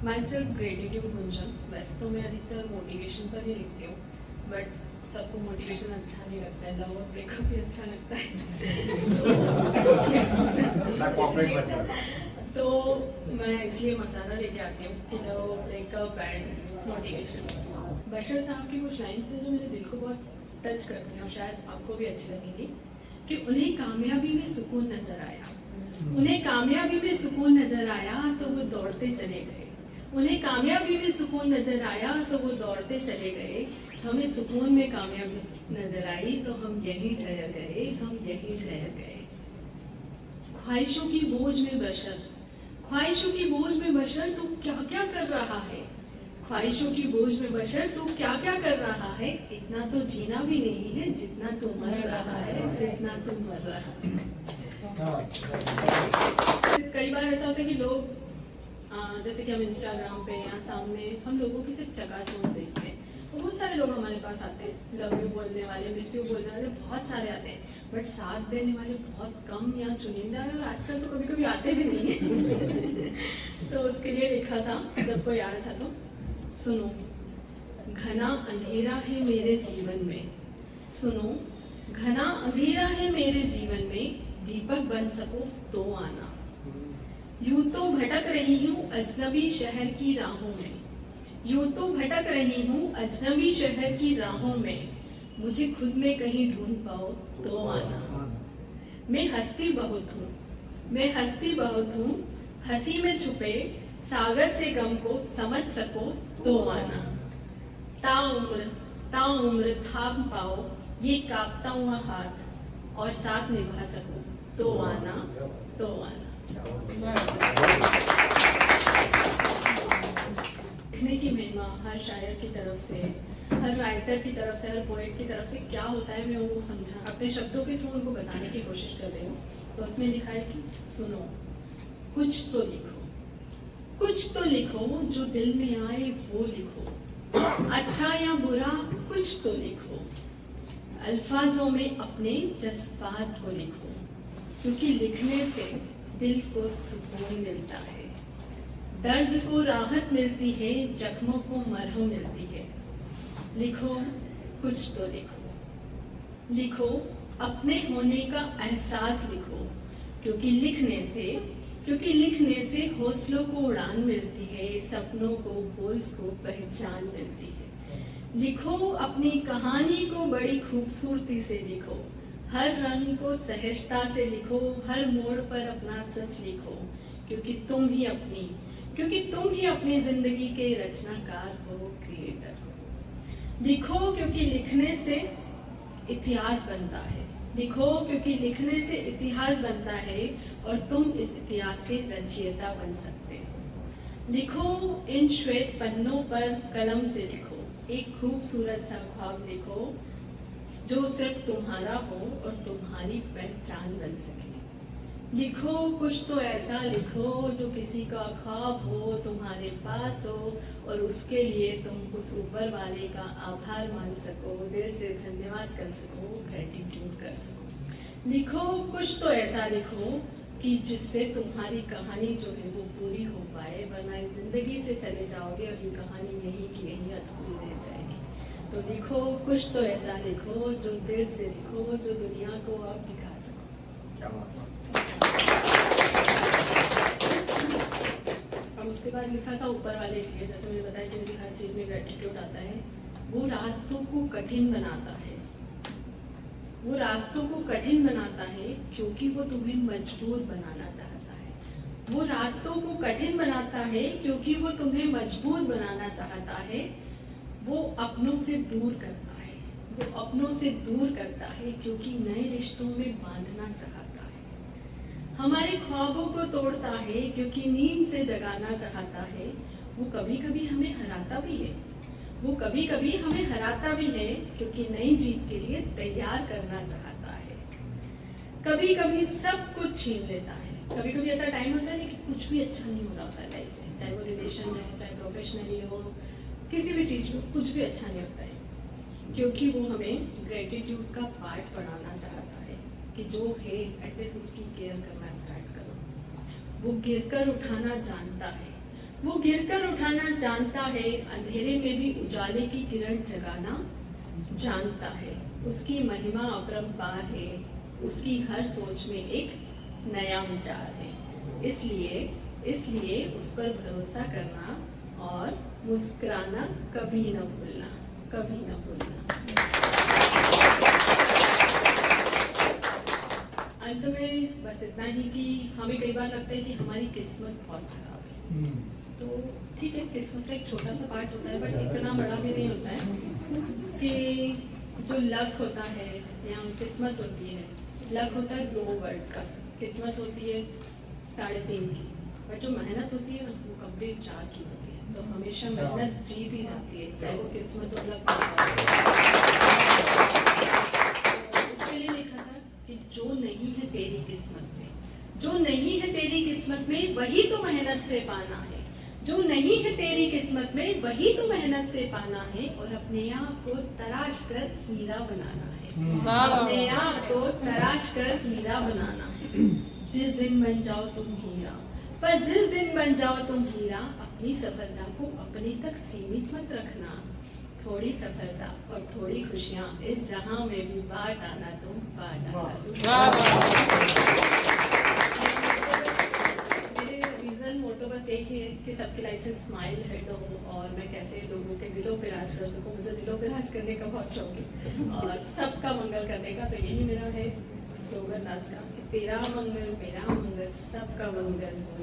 मैं सिर्फ ग्रेटिट्यूड गुंजन। वैसे तो मैं अधिकतर मोटिवेशन पर ही लिखती हूँ, बट सबको मोटिवेशन अच्छा नहीं लगता है, लव और ब्रेकअप भी अच्छा लगता है। तो मैं इसलिए मसाला लेके आती हूँ कि लव, ब्रेकअप एंड मोटिवेशन। बशर साहब की कुछ लाइन्स हैं जो मेरे दिल को बहुत टच करती हैं और शायद आपको भी अच्छी लगेंगी। कि उन्हें कामयाबी में सुकून नजर आया, उन्हें कामयाबी में सुकून नजर आया तो वो दौड़ते चले गए। उन्हें कामयाबी में सुकून नजर आया तो वो दौड़ते चले गए। हमें सुकून में कामयाबी नजर आई तो हम यहीं ठहर गए, हम यहीं ठहर गए। ख्वाहिशों की बोझ में बशर, ख्वाहिशों की बोझ में बशर तू क्या क्या कर रहा है। ख्वाहिशों की बोझ में बशर तू क्या क्या कर रहा है। इतना तो जीना भी नहीं है जितना तू मर रहा है, जितना तू मर रहा है। कई बार ऐसा होता है कि लोग जैसे कि हम इंस्टाग्राम पे या सामने हम लोगों की सिर्फ चकाचौंध देखते हैं। बहुत सारे लोग हमारे पास आते हैं, लव यू बोलने वाले, मिस यू बोलने वाले बहुत सारे आते हैं, बट साथ देने वाले बहुत कम या चुनिंदा है, और आजकल तो कभी कभी आते भी नहीं है। तो उसके लिए लिखा था, जब कोई आ रहा था तो सुनो घना अंधेरा है मेरे जीवन में, सुनो घना अंधेरा है मेरे जीवन में, दीपक बन सको तो आना। यूं तो भटक रही हूँ अजनबी शहर की राहों में, यूं तो भटक रही हूँ अजनबी शहर की राहों में, मुझे खुद में कहीं ढूंढ पाओ तो आना। मैं हंसती बहुत हूँ, मैं हंसती बहुत हूँ, हंसी में छुपे सागर से गम को समझ सको तो आना। ताउम्र थाम पाओ ये कांपता हुआ हाथ, और साथ निभा सको तो आना, तो आना। लिखने की महिमा हर शायर की तरफ से, हर राइटर की तरफ से, हर पोएट की तरफ से क्या होता है, मैं वो समझा अपने शब्दों के थ्रू उनको बताने की कोशिश कर रही हूँ। तो उसमें लिखा है कि सुनो कुछ तो लिखो, कुछ तो लिखो, जो दिल में आए वो लिखो, अच्छा या बुरा कुछ तो लिखो, अल्फाजों में अपने जज्बात को लिखो, क्योंकि लिखने से दिल को सुकून मिलता है, दर्द को राहत मिलती है, जख्मों को मरहम मिलती है। लिखो कुछ तो लिखो, लिखो अपने होने का एहसास लिखो, क्योंकि लिखने से हौसलों को उड़ान मिलती है, सपनों को, गोल्स को पहचान मिलती है। लिखो अपनी कहानी को बड़ी खूबसूरती से लिखो, हर रंग को सहजता से लिखो, हर मोड़ पर अपना सच लिखो, क्योंकि तुम ही अपनी जिंदगी के रचनाकार हो, क्रिएटर हो। लिखो क्योंकि लिखने से इतिहास बनता है, लिखो क्योंकि लिखने से इतिहास बनता है, और तुम इस इतिहास के रचयिता बन सकते हो। लिखो इन श्वेत पन्नों पर कलम से लिखो, एक खूबसूरत सा ख्वाब लिखो, जो सिर्फ तुम्हारा हो और तुम्हारी पहचान बन सके। लिखो कुछ तो ऐसा लिखो, जो किसी का ख्वाब हो, तुम्हारे पास हो, और उसके लिए तुम उस ऊपर वाले का आभार मान सको, दिल से धन्यवाद कर सको, ग्रेटिट्यूड कर सको। लिखो कुछ तो ऐसा लिखो कि जिससे तुम्हारी कहानी जो है वो पूरी हो पाए, वरना इस जिंदगी से चले जाओगे और ये कहानी यहीं की यहीं अधूरी रह जाएगी। तो लिखो कुछ तो ऐसा लिखो, जो दिल से लिखो, जो दुनिया को आप दिखा सको। क्या बात है। अब उसके बाद लिखा था ऊपर वाले लिए, जैसे मैंने बताया कि मुझे हर चीज में ग्रेटिट्यूड आता है। वो रास्तों को कठिन बनाता है, वो रास्तों को कठिन बनाता है, क्योंकि वो तुम्हें मजबूर बनाना चाहता है। वो रास्तों को कठिन बनाता है, क्योंकि वो तुम्हें मजबूर बनाना चाहता है। वो अपनों से दूर करता है, वो अपनों से दूर करता है, क्योंकि नए रिश्तों में बांधना चाहता है। हमारे ख्वाबों को तोड़ता है, क्योंकि नींद से जगाना चाहता है। वो कभी कभी हमें हराता भी है, वो कभी कभी हमें हराता भी है, क्योंकि नई जीत के लिए तैयार करना चाहता है। कभी कभी सब कुछ छीन लेता है, कभी कभी ऐसा टाइम होता है कि कुछ भी अच्छा नहीं हो रहा होता लाइफ में, चाहे वो रिलेशन है, चाहे प्रोफेशनली हो, किसी भी चीज में कुछ भी अच्छा नहीं होता है, क्योंकि वो हमें ग्रेटिट्यूड का पार्ट पढ़ाना चाहता है कि जो है एटलीस्ट उसकी केयर करना स्टार्ट करो। वो गिरकर उठाना जानता है, वो गिरकर उठाना जानता है, अंधेरे में भी उजाले की किरण जगाना जानता है। उसकी महिमा अपरंपार है, उसकी हर सोच में एक नया विचार है। इसलिए उस पर भरोसा करना और मुस्कुराना कभी न भूलना, कभी न भूलना। अंत में बस इतना ही कि हमें कई बार लगता है कि हमारी किस्मत बहुत खराब है, तो ठीक है, किस्मत का एक छोटा सा पार्ट होता है, बट इतना बड़ा भी नहीं होता है कि जो लक होता है या किस्मत होती है। लक होता है 2 वर्ड का, किस्मत होती है 3.5 की, पर जो मेहनत होती है ना वो कंप्लीट 4 की होती है। तो हमेशा मेहनत जीत ही जाती है, चाहे वो किस्मत और लक हो। उसके लिए लिखा था कि जो नहीं है तेरी किस्मत में, जो नहीं है तेरी किस्मत में वही तो मेहनत से पाना है। जो नहीं है तेरी किस्मत में वही तो मेहनत से पाना है, और अपने आप को तराश कर हीरा बनाना है। अपने आप को तराश कर हीरा बनाना है। जिस दिन बन जाओ तुम हीरा, पर जिस दिन बन जाओ तुम हीरा, अपनी सफलता को अपने तक सीमित मत रखना। थोड़ी सफलता और थोड़ी खुशियाँ इस जहां में भी बांट आना तुम, बांट आना तुम। मोटो बस यही है कि सबकी लाइफ में स्माइल हेड हो, और मैं कैसे लोगों के दिलों पे राज कर सकूं। मुझे दिलों पे राज करने का बहुत शौक है और सबका मंगल करने का। तो यही मेरा है स्लोगन आज का, तेरा मंगल मेरा मंगल सबका मंगल हो।